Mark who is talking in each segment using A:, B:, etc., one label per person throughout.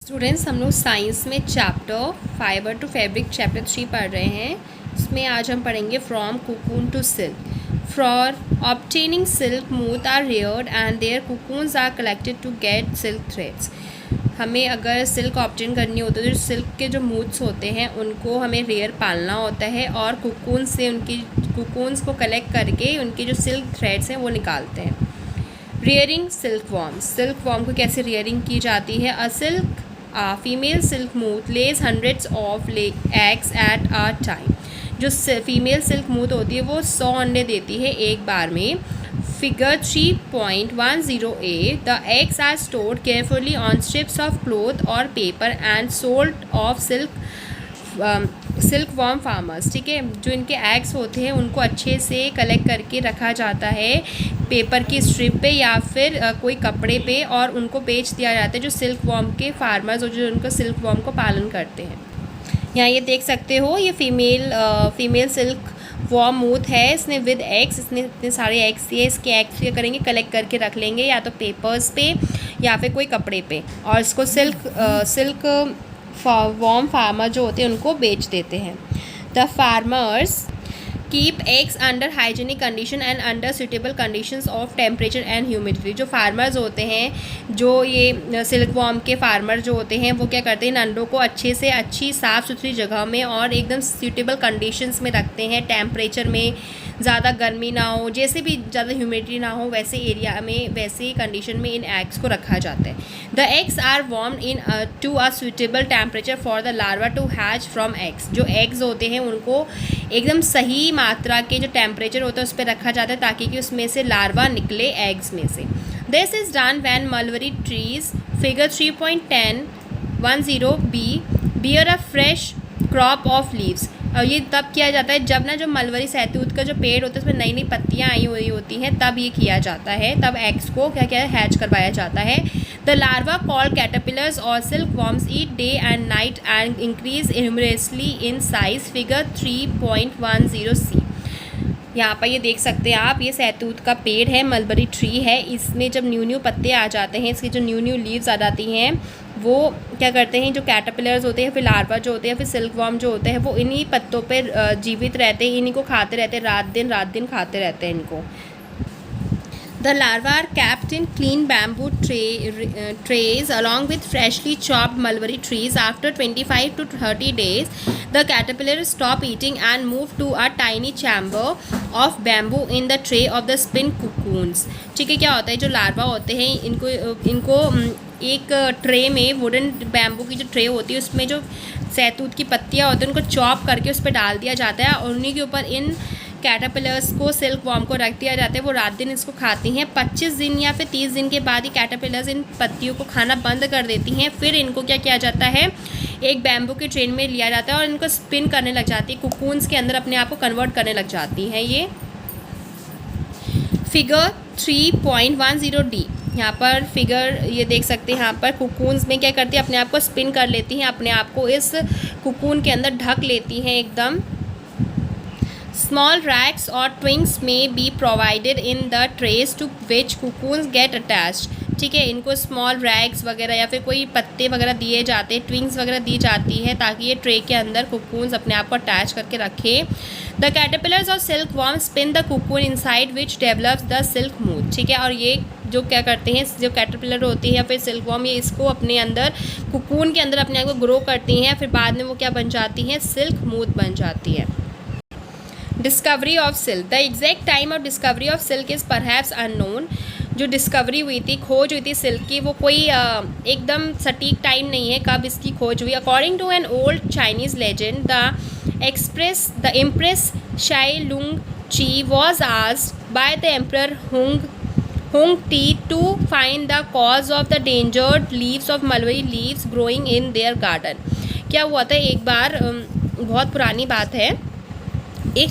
A: Students, हम लोग science में chapter fibre to fabric chapter 3 पढ़ रहे हैं। इसमें आज हम पढ़ेंगे from cocoon to silk. For obtaining silk moth are reared and their cocoons are collected to get silk threads. हमें अगर सिल्क ऑब्टेन करनी होती है तो सिल्क के जो मूथ्स होते हैं उनको हमें रेयर पालना होता है और कोकून से उनकी कोकून्स को कलेक्ट करके उनके जो सिल्क थ्रेड्स हैं वो निकालते हैं। रेयरिंग सिल्क वॉर्म को कैसे रेयरिंग की जाती है? Female silk moth lays hundreds of eggs at a time. जो फीमेल सिल्क मूथ होती है वो 100 अंडे देती है एक बार में। Figure 3.10a, the eggs are stored carefully on strips of cloth और paper and sold off silk worm farmers. ठीक है, जो इनके एग्स होते हैं उनको अच्छे से कलेक्ट करके रखा जाता है पेपर की स्ट्रिप पे या फिर कोई कपड़े पे और उनको बेच दिया जाता है जो सिल्क वॉर्म के फार्मर्स और जो उनको सिल्क वॉर्म को पालन करते हैं। यहाँ ये देख सकते हो, ये फीमेल सिल्क वॉर्म मूथ है। इसने विद एग्स, इसने इतने सारे एग्स दिए। इसके एग्स क्या करेंगे? कलेक्ट करके रख लेंगे या तो पेपर्स पे या फिर कोई कपड़े पे और इसको सिल्क वॉर्म फार्मर जो होते हैं उनको बेच देते हैं। The farmers keep eggs under hygienic condition and under suitable conditions of temperature and humidity. जो फार्मर्स होते हैं, जो ये सिल्क वॉर्म के फार्मर जो होते हैं, वो क्या करते हैं? इन अंडों को अच्छी साफ़ सुथरी जगह में और एकदम सूटेबल कंडीशंस में रखते हैं। टेम्परेचर में ज़्यादा गर्मी ना हो, जैसे भी ज़्यादा ह्यूमिडिटी ना हो, वैसे एरिया में वैसे कंडीशन में इन एग्स को रखा जाता है। The eggs are warmed in to a suitable temperature for the larva to hatch from eggs. जो एग्स होते हैं उनको एकदम सही मात्रा के जो टेम्परेचर होता है उस पर रखा जाता है ताकि कि उसमें से लार्वा निकले एग्स में से। This is done when mulberry trees figure 3.10b bear a fresh crop of leaves. और ये तब किया जाता है जब जो मलबरी सहतूत का जो पेड़ होता है उसमें नई पत्तियाँ आई हुई होती हैं, तब ये किया जाता है। तब एग्स को क्या हैच करवाया जाता है। द लार्वा कॉल्ड कैटरपिलर्स और silk worms eat day and night and increase enormously in size. Figure 3.10c। यहाँ पर ये देख सकते हैं आप, ये सहतूत का पेड़ है, मलबरी ट्री है। इसमें जब न्यू पत्ते आ जाते हैं, इसकी जो न्यू लीव्स आ जाती हैं, वो क्या करते हैं? जो कैटरपिलर्स होते हैं, फिर लार्वा जो होते हैं, फिर सिल्क वॉर्म जो होते हैं, वो इन्हीं पत्तों पर जीवित रहते हैं, इन्हीं को खाते रहते हैं, रात दिन खाते रहते हैं इनको। The larvae are kept in clean bamboo trays along with freshly chopped mulberry trees. After 25 to 30 days, the caterpillars stop eating and move to a tiny chamber of bamboo in the tray of the spin cocoons. ठीक है, क्या होता है? जो larva होते हैं इनको एक ट्रे में, वुडन बैम्बू की जो ट्रे होती है उसमें जो सहतूत की पत्तियाँ होती हैं उनको चॉप करके उस पर डाल दिया जाता है और उन्हीं के ऊपर इन कैटरपिलर्स को, सिल्क वॉर्म को रख दिया जाता है। वो रात दिन इसको खाती हैं। 25 दिन या फिर 30 दिन के बाद ही कैटरपिलर्स इन पत्तियों को खाना बंद कर देती हैं। फिर इनको क्या किया जाता है? एक बैम्बू के ट्रेन में लिया जाता है और इनको स्पिन करने लग जाती है, कोकून्स के अंदर अपने आप को कन्वर्ट करने लग जाती हैं। ये फिगर 3.10d, यहाँ पर फिगर ये देख सकते हैं। यहाँ पर कोकून्स में क्या करती है? अपने आप को स्पिन कर लेती हैं, अपने आप को इस कोकून के अंदर ढक लेती हैं एकदम। Small racks or twins may be provided in the trays to which cocoons get attached. ठीक है, इनको स्मॉल रैग्स वगैरह या फिर कोई पत्ते वगैरह दिए जाते हैं, ट्विंग्स वगैरह दी जाती है ताकि ये ट्रे के अंदर कोकून्स अपने आप को अटैच करके रखें। द कैटरपिलर्स और silk worm spin the cocoon inside which develops the silk moth. ठीक है, और ये जो क्या करते हैं, जो कैटरपिलर होती है या फिर सिल्क वॉर्म, ये इसको अपने अंदर कोकून के अंदर अपने आप को ग्रो करती हैं, फिर बाद में वो क्या बन जाती हैं? सिल्क मूथ बन जाती है। Discovery of silk. The exact time of discovery of silk is perhaps unknown. जो डिस्कवरी हुई थी, खोज हुई थी सिल्क की, वो कोई एकदम सटीक टाइम नहीं है कब इसकी खोज हुई। According to an old Chinese legend, the empress Si Lung Chi was asked by the emperor Huang Ti to find the cause of the damaged leaves of mulberry leaves growing in their garden. क्या हुआ था एक बार, बहुत पुरानी बात है, एक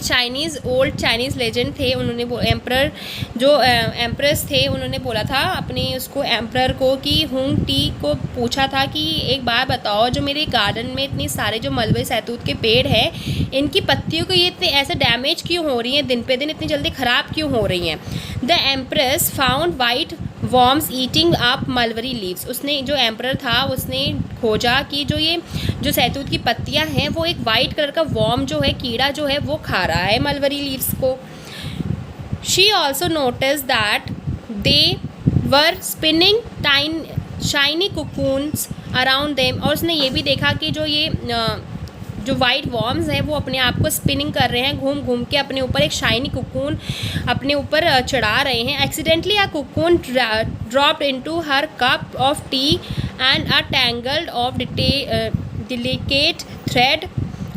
A: old Chinese legend थे, उन्होंने वो एम्प्रेस थे, उन्होंने बोला था अपने उसको एम्प्रर को कि हुंग टी को पूछा था कि एक बार बताओ, जो मेरे गार्डन में इतनी सारे जो मलबरी सहतूत के पेड़ हैं, इनकी पत्तियों को ये इतने ऐसे डैमेज क्यों हो रही हैं, दिन पे दिन इतनी जल्दी ख़राब क्यों हो रही हैं। The empress found worms eating up mulberry leaves. उसने जो एम्परर था उसने खोजा कि जो सहतूत की पत्तियां हैं वो एक वाइट कलर का वॉर्म जो है, कीड़ा जो है वो खा रहा है मलबरी लीव्स को। She also notice that they were spinning shiny cocoons around them. और उसने ये भी देखा कि जो वाइट वॉर्म्स हैं वो अपने आप को स्पिनिंग कर रहे हैं, घूम घूम के अपने ऊपर एक शाइनी कुकून अपने ऊपर चढ़ा रहे हैं। Accidentally a cocoon dropped into her cup of T and a tangled of delicate thread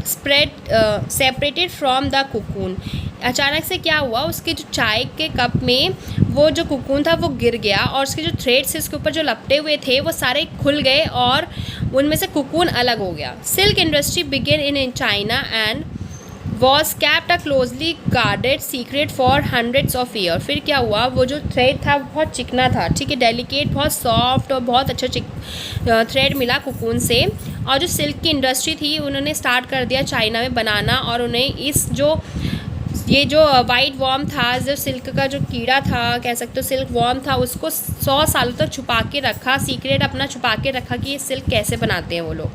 A: separated from the cocoon. अचानक से क्या हुआ, उसके जो चाय के कप में वो जो कुकून था वो गिर गया और उसके जो थ्रेड्स इसके ऊपर जो लपटे हुए थे वो सारे खुल गए और उनमें से कुकून अलग हो गया। Silk industry begin in China and was kept a closely guarded secret for hundreds of year. फिर क्या हुआ, वो जो थ्रेड था बहुत चिकना था, ठीक है, डेलिकेट, बहुत सॉफ्ट और बहुत अच्छा थ्रेड मिला कुकून से। और जो सिल्क की इंडस्ट्री थी उन्होंने स्टार्ट कर दिया चाइना में बनाना, और उन्हें ये जो वाइट वॉर्म था, जो सिल्क का जो कीड़ा था, कह सकते हो सिल्क वॉर्म था, उसको 100 सालों तक छुपा के रखा, सीक्रेट अपना छुपा के रखा कि ये सिल्क कैसे बनाते हैं वो लोग।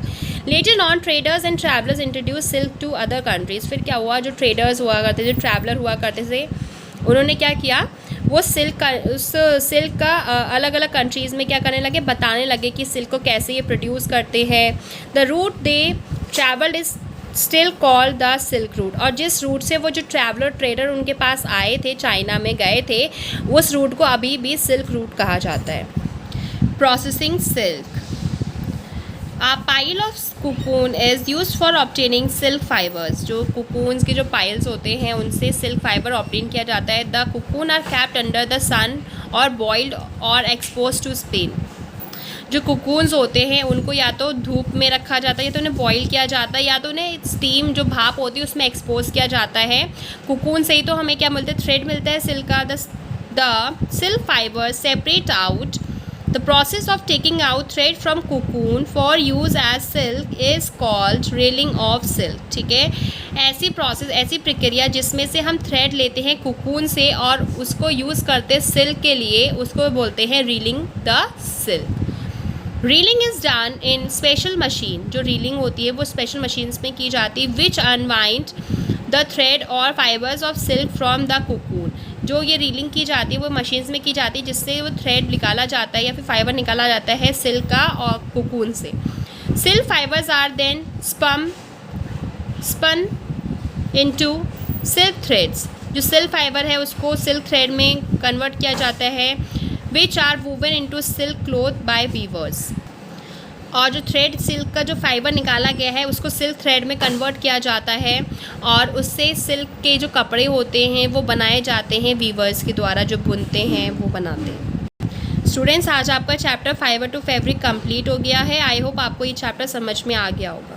A: Later on traders and travellers introduce silk to other countries. फिर क्या हुआ, जो ट्रेडर्स हुआ करते, जो ट्रैवलर हुआ करते थे, उन्होंने क्या किया, वो उस सिल्क का अलग अलग कंट्रीज़ में क्या करने लगे, बताने लगे कि सिल्क को कैसे ये प्रोड्यूस करते हैं। The route they travelled is still called the silk route. और जिस रूट से वो जो ट्रेडर उनके पास आए थे, चाइना में गए थे, उस रूट को अभी भी सिल्क रूट कहा जाता है। Processing silk. A pile of cocoon is used for obtaining silk fibers। जो cocoons के जो piles होते हैं उनसे silk fiber obtain किया जाता है। The cocoon are kept under the sun or boiled or exposed to spin। जो cocoons होते हैं उनको या तो धूप में रखा जाता है, या तो उन्हें बॉयल किया जाता है, या तो उन्हें स्टीम जो भाप होती है उसमें एक्सपोज किया जाता है। cocoon से ही तो हमें क्या मिलता है, थ्रेड मिलता है सिल्क का। The silk fibre separate out. The process of taking out thread from cocoon for use as silk is called reeling of silk। ठीक है, ऐसी प्रक्रिया जिसमें से हम थ्रेड लेते हैं कुकून से और उसको यूज़ करते हैं सिल्क के लिए, उसको बोलते हैं reeling the silk. Reeling is done in special machine. जो रीलिंग होती है वो स्पेशल मशीन्स में की जाती है, विच अनवाइंड द थ्रेड और fibres of silk from the cocoon. जो ये रीलिंग की जाती है वो मशीन्स में की जाती है, जिससे वो थ्रेड निकाला जाता है या फिर फाइबर निकाला जाता है सिल्क का और कुकून से। Silk fibres are then spun into silk threads. जो सिल्क फाइबर है उसको सिल्क थ्रेड में कन्वर्ट किया जाता है, which are woven into silk cloth by weavers. और जो थ्रेड सिल्क का जो फाइबर निकाला गया है उसको सिल्क थ्रेड में कन्वर्ट किया जाता है और उससे सिल्क के जो कपड़े होते हैं वो बनाए जाते हैं वीवर्स के द्वारा, जो बुनते हैं वो बनाते हैं। स्टूडेंट्स, आज आपका chapter fibre to fabric complete हो गया है। आई होप आपको ये चैप्टर समझ में आ गया होगा।